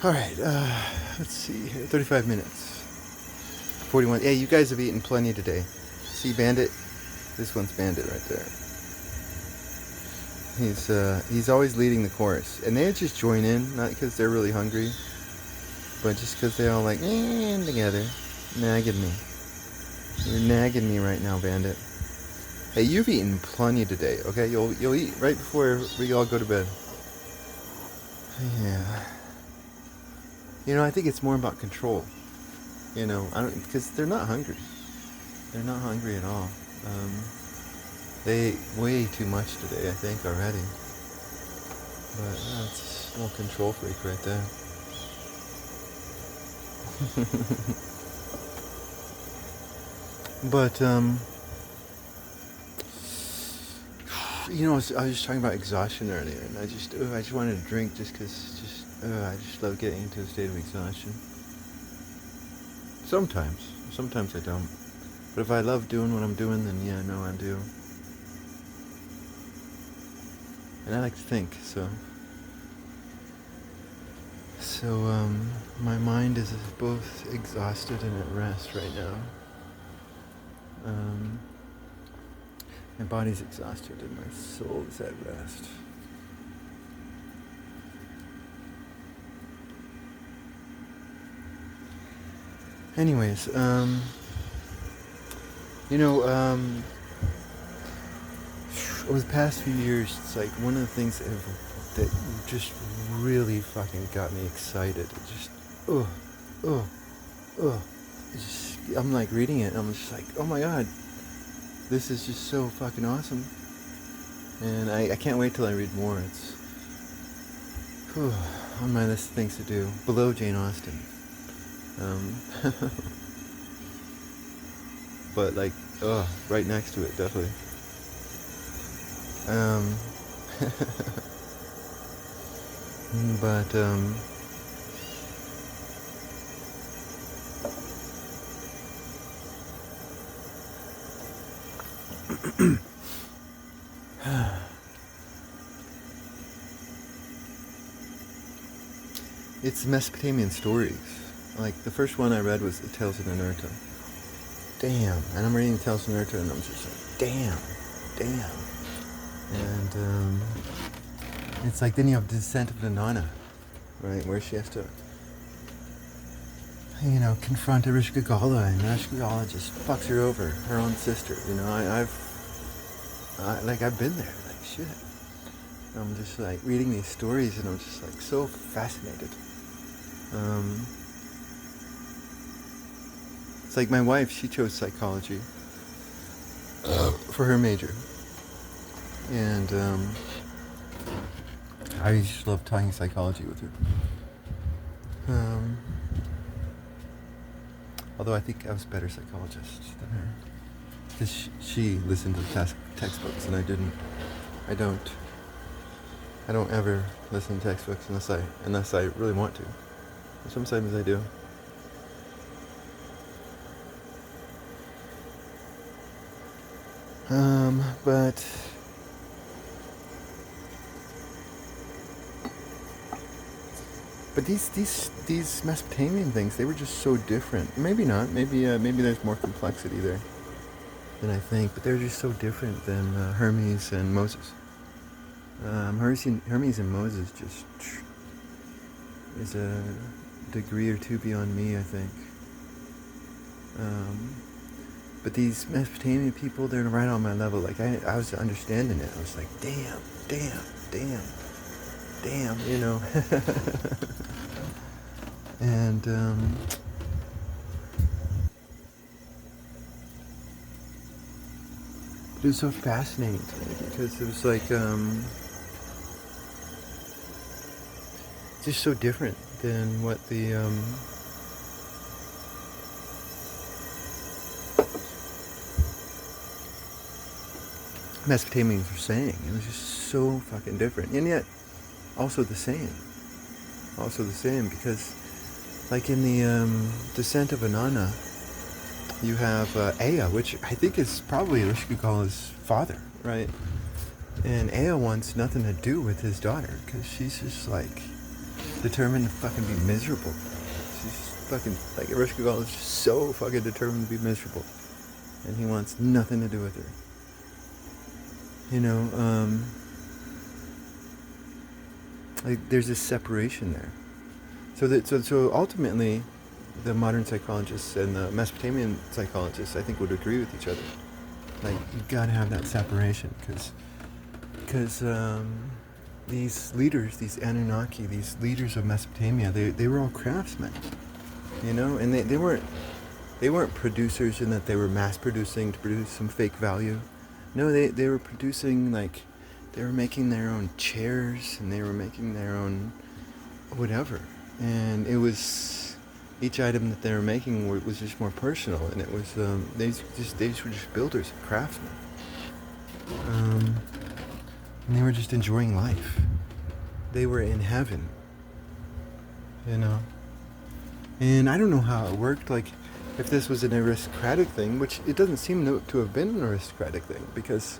Alright, let's see here. 35 minutes. 41. Hey, you guys have eaten plenty today. See Bandit? This one's Bandit right there. He's always leading the chorus. And they just join in, not because they're really hungry, but just because they all like, together. Nagging me. You're nagging me right now, Bandit. Hey, you've eaten plenty today, okay? You'll eat right before we all go to bed. Yeah. You know, I think it's more about control. You know, because they're not hungry. They're not hungry at all. They ate way too much today, I think, already. But it's a little control freak right there. But, you know, I was talking about exhaustion earlier, and I just wanted to drink just because, I just love getting into a state of exhaustion. Sometimes I don't. But if I love doing what I'm doing, then yeah, no, I do. And I like to think, so my mind is both exhausted and at rest right now. My body's exhausted and my soul is at rest. Anyways, you know, over the past few years, it's like one of the things that just really fucking got me excited. It just, I'm like reading it and I'm just like, oh my god, this is just so fucking awesome. And I can't wait till I read more. It's on my list of things to do, below Jane Austen. But like, right next to it, definitely. But it's Mesopotamian stories. Like, the first one I read was the Tales of Ninurta. Damn. And I'm reading the Tales of Ninurta and I'm just like, damn. And it's like, then you have the Descent of Inanna, right, where she has to, you know, confront Ereshkigal, and Ereshkigal just fucks her over, her own sister. You know, I've been there, like, shit. I'm just like reading these stories and I'm just like so fascinated. It's like my wife, she chose psychology for her major. And I just love talking psychology with her. Although I think I was a better psychologist than her. Because she listened to the textbooks and I didn't. I don't ever listen to textbooks unless I really want to. Sometimes I do. But these Mesopotamian things, they were just so different. Maybe not. Maybe there's more complexity there than I think. But they're just so different than Hermes and Moses. Hermes and Moses just is a degree or two beyond me, I think. But these Mesopotamian people, they're right on my level. Like, I was understanding it. I was like, damn, you know. And it was so fascinating to me because it was like just so different than what the Mesopotamians were saying. It was just so fucking different, and yet also the same because, like, in the Descent of Inanna, you have Ea, which I think is probably Ereshkigal's father, right? And Ea wants nothing to do with his daughter because she's just like, determined to fucking be miserable. She's fucking, like, Ereshkigal is just so fucking determined to be miserable. And he wants nothing to do with her. You know, like, there's this separation there. So ultimately, the modern psychologists and the Mesopotamian psychologists, I think, would agree with each other. Like, you gotta have that separation, because these leaders, these Anunnaki, these leaders of Mesopotamia, they were all craftsmen, you know, and they weren't producers in that they were mass producing to produce some fake value. No, they were producing, like, they were making their own chairs, and they were making their own whatever, and it was, each item that they were making was just more personal, and it was they were just builders, craftsmen, and they were just enjoying life. They were in heaven, you know. And I don't know how it worked, like, if this was an aristocratic thing, which it doesn't seem to have been an aristocratic thing, because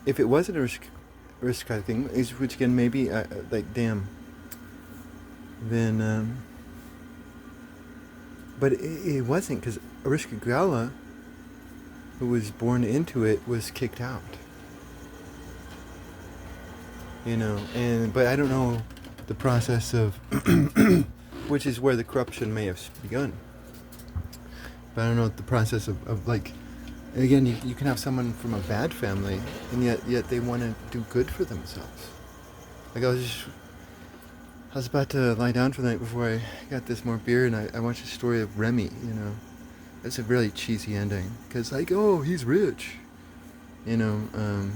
if it was an aristocratic thing, which again maybe like, damn, then but it wasn't, because Ereshkigal, who was born into it, was kicked out, you know. And but I don't know the process of which is where the corruption may have begun. But I don't know the process of like, again, you can have someone from a bad family, and yet they want to do good for themselves. Like, I was about to lie down for the night before I got this more beer, and I watched the story of Remy, you know. It's a really cheesy ending, because, like, oh, he's rich, you know.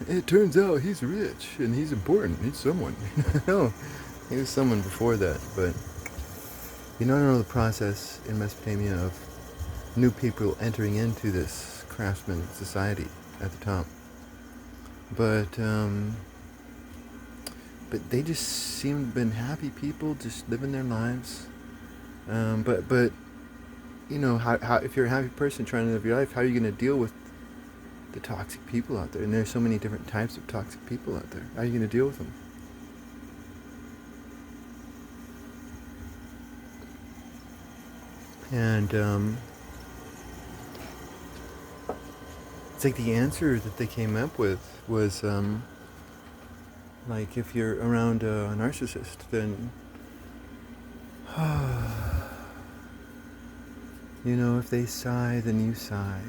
It turns out he's rich, and he's important, he's someone. No, he was someone before that, but you don't know the process in Mesopotamia of new people entering into this craftsman society at the top. But they just seem to have been happy people, just living their lives. But you know, how if you're a happy person trying to live your life, how are you going to deal with the toxic people out there? And there's so many different types of toxic people out there. How are you going to deal with them? And it's like the answer that they came up with was, like, if you're around a narcissist, then, you know, if they sigh, then you sigh.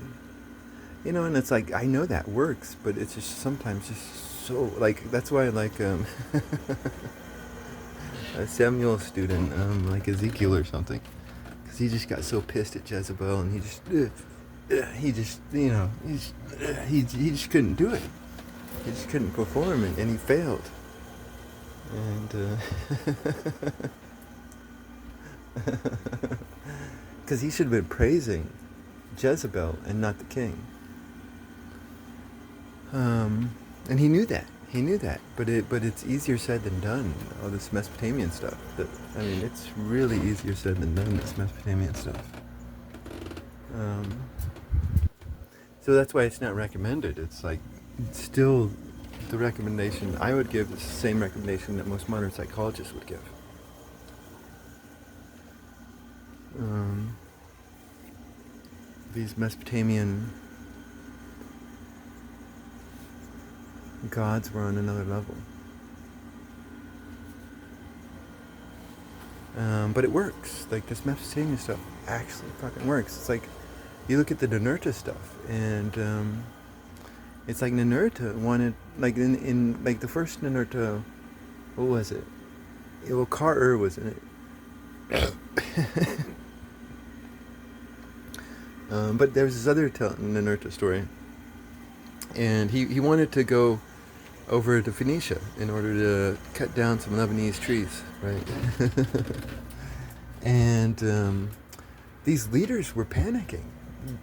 You know, and it's like, I know that works, but it's just sometimes just so, like, that's why I like a Samuel student, like Ezekiel or something. Because he just got so pissed at Jezebel, and he just, you know, he just couldn't do it. He just couldn't perform, and he failed. And because he should have been praising Jezebel and not the king. And he knew that. But it's easier said than done. All this Mesopotamian stuff. I mean, it's really easier said than done. This Mesopotamian stuff. So that's why it's not recommended. It's like, still, the recommendation I would give is the same recommendation that most modern psychologists would give. These Mesopotamian gods were on another level. But it works. Like, this Mesopotamian stuff actually fucking works. It's like, you look at the Ninurta stuff, and it's like Ninurta wanted, like, in like the first Ninurta, what was it? Well, Ka-Ur was in it. But there was this other Ninurta story, and he wanted to go over to Phoenicia in order to cut down some Lebanese trees, right? And these leaders were panicking.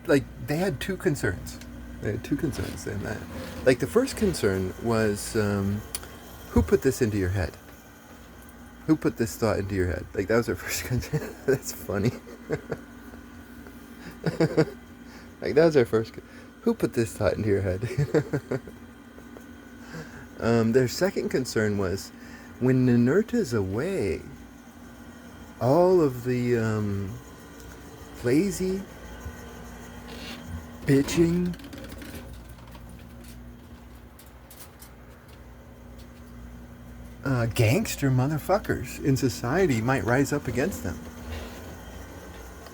Like, they had two concerns. And that, like, the first concern was, who put this into your head? Who put this thought into your head? Like, that was their first concern. That's funny. Like, that was their first. Who put this thought into your head? Their second concern was when Ninurta's away, all of the lazy, bitching, gangster motherfuckers in society might rise up against them,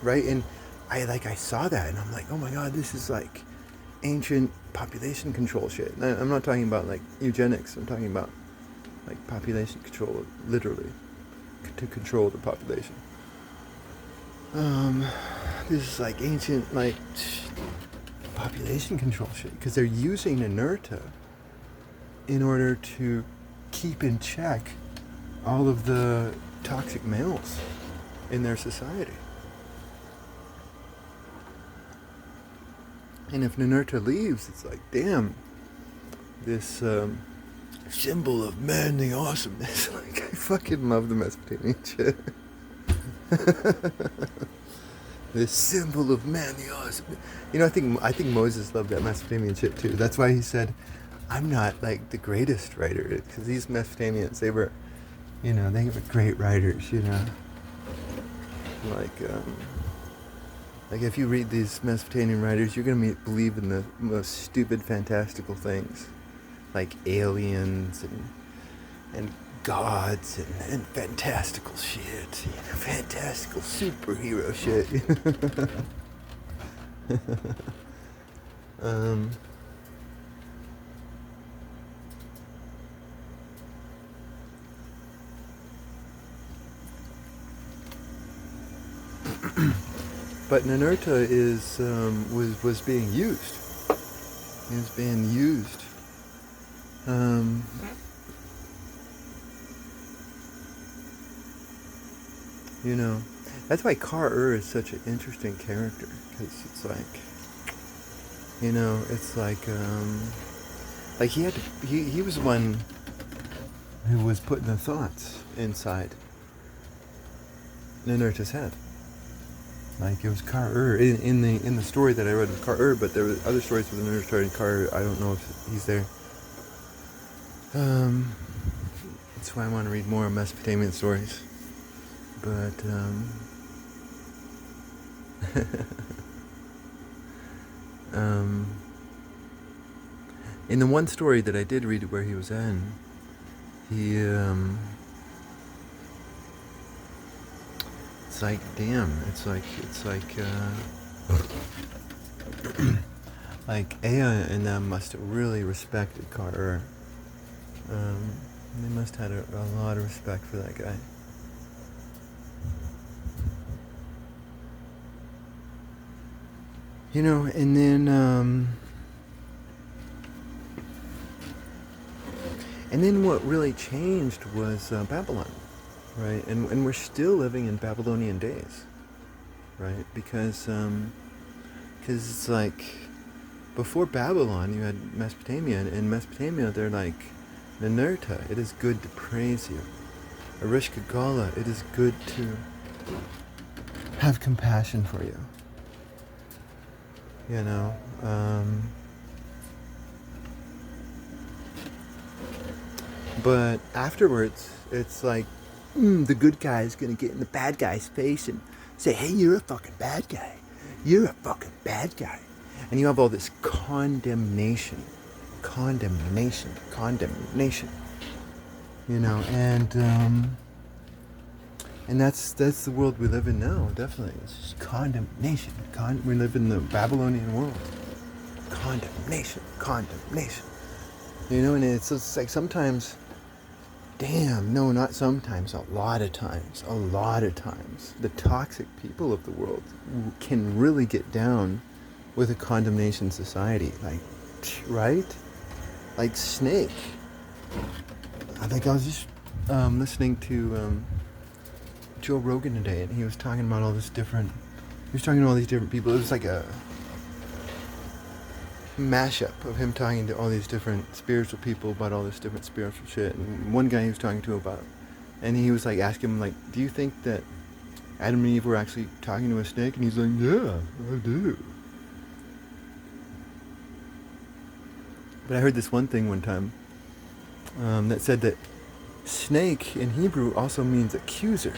right? And I saw that, and I'm like, oh my god, this is like ancient population control shit. And I'm not talking about like eugenics. I'm talking about like population control, literally, to control the population. This is like ancient like population control shit because they're using Ninurta in order to keep in check all of the toxic males in their society. And if Ninurta leaves, it's like, damn, this symbol of manly awesomeness. Like, I fucking love the Mesopotamian shit. This symbol of manly awesomeness. You know, I think Moses loved that Mesopotamian shit too. That's why he said, I'm not like the greatest writer, because these Mesopotamians, they were, you know, they were great writers, you know. Like if you read these Mesopotamian writers, you're gonna believe in the most stupid, fantastical things, like aliens and gods and fantastical shit, you know, fantastical superhero shit. But Ninurta was being used. It was being used. You know, that's why Kar-Ur is such an interesting character, because it's like, you know, it's like he was the one who was putting the thoughts inside Ninurta's head. Like it was Kar-Ur in the story that I read with Kar-Ur, but there were other stories with Ninurta and Kar-Ur. I don't know if he's there. That's why I want to read more Mesopotamian stories. But in the one story that I did read where he was in, he it's like, damn, it's like like Ea and them must have really respected Kar-Ur. They must have had a lot of respect for that guy. You know, and then what really changed was Babylon, right? And we're still living in Babylonian days, right? Because it's like, before Babylon, you had Mesopotamia, and in Mesopotamia, they're like, Ninurta, it is good to praise you. Ereshkigal, it is good to have compassion for you. You know, but afterwards, it's like, the good guy is gonna get in the bad guy's face and say, hey, you're a fucking bad guy. You're a fucking bad guy. And you have all this condemnation. You know, and that's the world we live in now, definitely. It's just condemnation. We live in the Babylonian world. Condemnation. You know, and it's like sometimes, damn, no, not sometimes, a lot of times, the toxic people of the world can really get down with a condemnation society. Like, right? Like Snake. I think I was just listening to Joe Rogan today, and he was talking about all these different people. It was like a mashup of him talking to all these different spiritual people about all this different spiritual shit. And one guy he was talking to about, and he was like asking him, like, do you think that Adam and Eve were actually talking to a snake? And he's like, yeah, I do. But I heard this one thing one time. that said that snake in Hebrew also means accuser.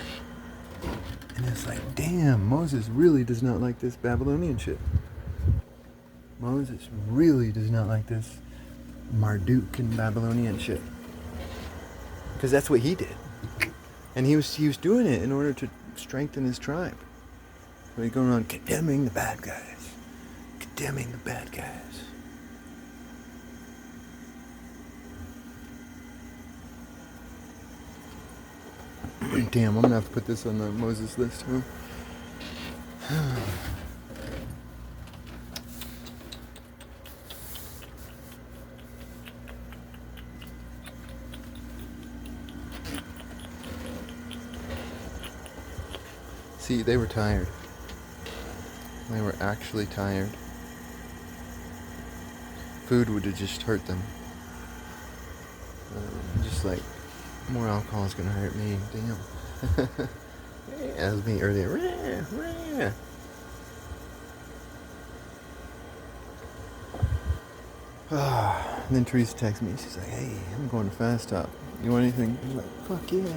And it's like, damn, Moses really does not like this Babylonian shit. Moses really does not like this Marduk and Babylonian shit. Because that's what he did. And he was doing it in order to strengthen his tribe. So he's going around condemning the bad guys. Condemning the bad guys. Damn, I'm gonna have to put this on the Moses list, huh? See, they were tired. They were actually tired. Food would have just hurt them. Just like, more alcohol is gonna hurt me. Damn. Yeah, that was me earlier. And then Teresa texts me. She's like, "Hey, I'm going to Fast Stop. You want anything?" I'm like, "Fuck yeah."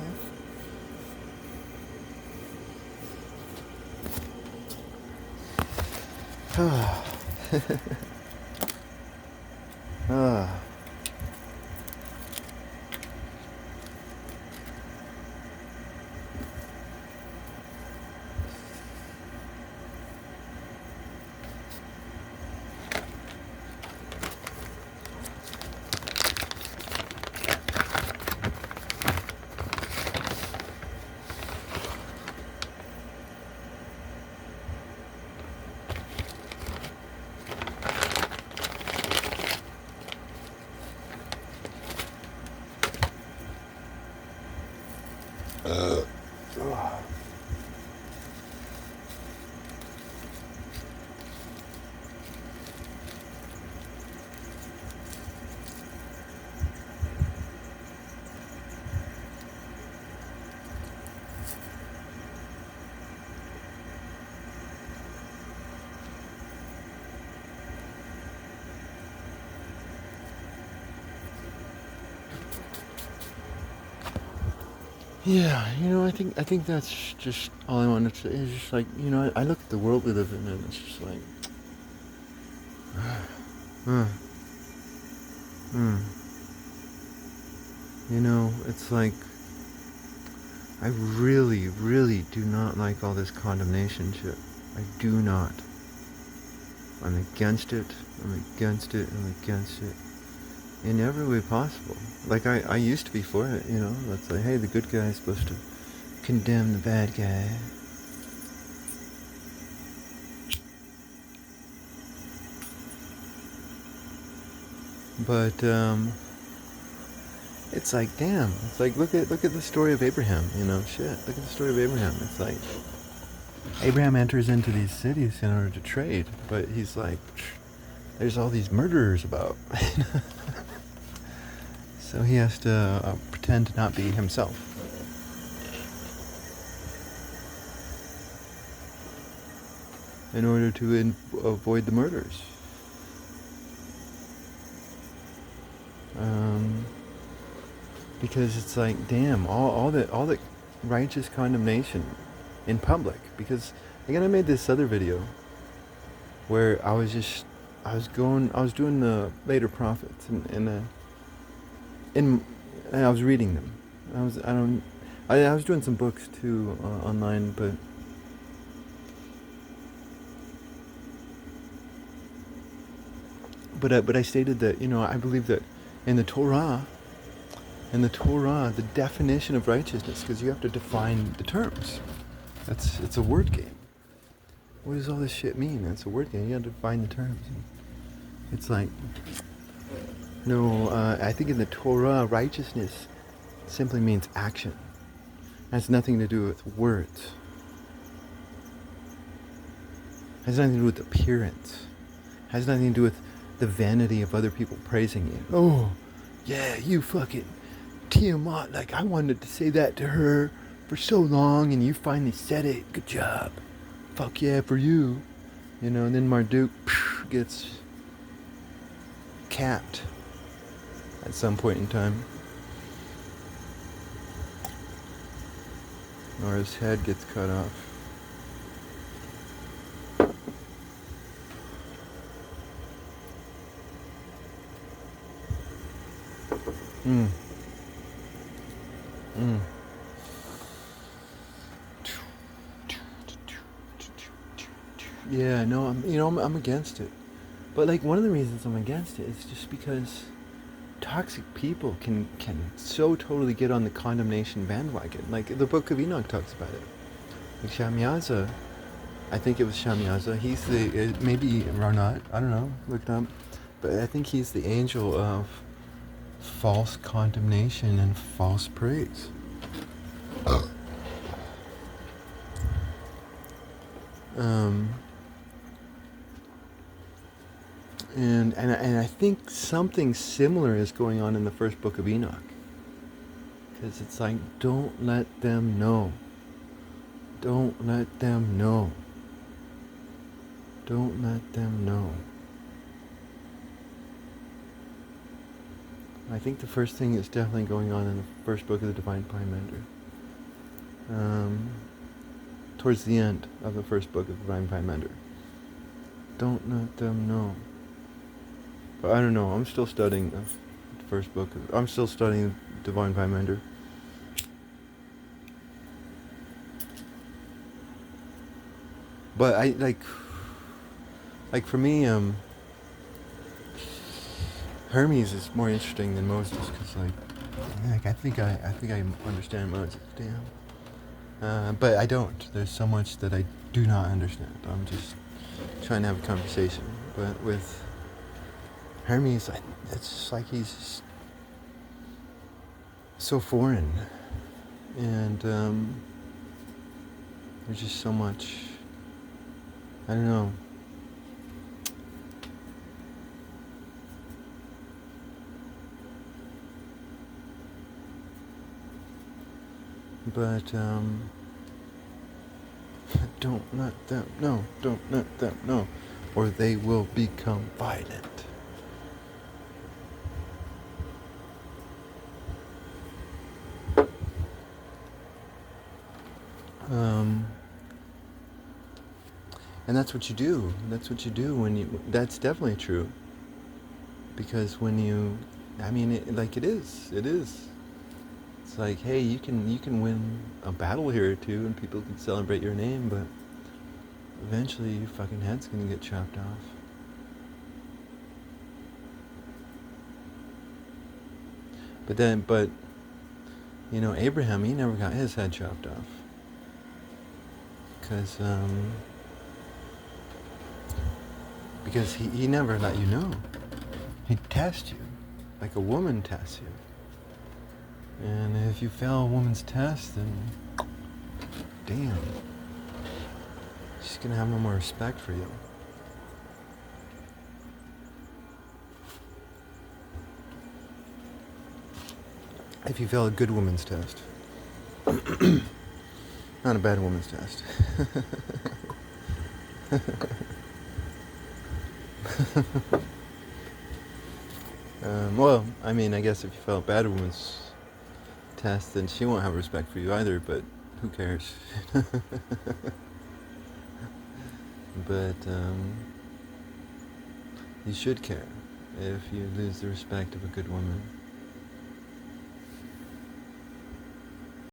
Yeah, I think that's just all I wanted to say. It's just like, I look at the world we live in and it's just like, it's like, I really, really do not like all this condemnation shit. I do not. I'm against it. I'm against it. I'm against it. In every way possible. Like, I used to be for it, That's like, hey, the good guy is supposed to condemn the bad guy. But, it's like, damn. It's like, look at the story of Abraham, shit. Look at the story of Abraham. It's like, Abraham enters into these cities in order to trade, but he's like, there's all these murderers about. So he has to pretend to not be himself. In order to avoid the murders. Because it's like, damn, all that righteous condemnation in public. Because, again, I made this other video where I was doing the later prophets and I was reading them. I was doing some books too online, but I stated that I believe that in the Torah, the definition of righteousness, because you have to define the terms. It's a word game. What does all this shit mean? It's a word game. You have to define the terms. It's like, no, I think in the Torah, righteousness simply means action. It has nothing to do with words. It has nothing to do with appearance. It has nothing to do with the vanity of other people praising you. Oh, yeah, you fucking Tiamat. Like, I wanted to say that to her for so long, and you finally said it. Good job. Fuck yeah for you. And then Marduk gets capped at some point in time. or his head gets cut off. Mm. Mm. Yeah, no, I'm against it. But like one of the reasons I'm against it is just because toxic people can so totally get on the condemnation bandwagon. Like the Book of Enoch talks about it. Like Shamyaza, I think it was Shamyaza. He's the maybe Ronat. I don't know. Looked up, but I think he's the angel of false condemnation and false praise. Um, and I think something similar is going on in the first book of Enoch. Because it's like, don't let them know. Don't let them know. Don't let them know. I think the first thing is definitely going on in the first book of the Divine Pymander. Towards the end of the first book of the Divine Pymander. Don't let them know. But I don't know, I'm still studying the first book. I'm still studying Divine Pymander. But I like for me, Hermes is more interesting than Moses because I think I understand Moses. Damn. But I don't. There's so much that I do not understand. I'm just trying to have a conversation. But with Hermes, it's just like he's just so foreign, and there's just so much. I don't know. But don't let them know. Don't let them know, or they will become violent. And that's what you do. That's what you do when you. That's definitely true. Because when you, I mean, it is. It is. It's like, hey, you can win a battle here or two, and people can celebrate your name, but eventually your fucking head's gonna get chopped off. But Abraham, he never got his head chopped off. Because he never let you know. He'd test you, like a woman tests you. And if you fail a woman's test, then damn, she's gonna have no more respect for you. If you fail a good woman's test. Not a bad woman's test. Well, I mean, I guess if you fail a bad woman's test, then she won't have respect for you either, but who cares? But you should care if you lose the respect of a good woman.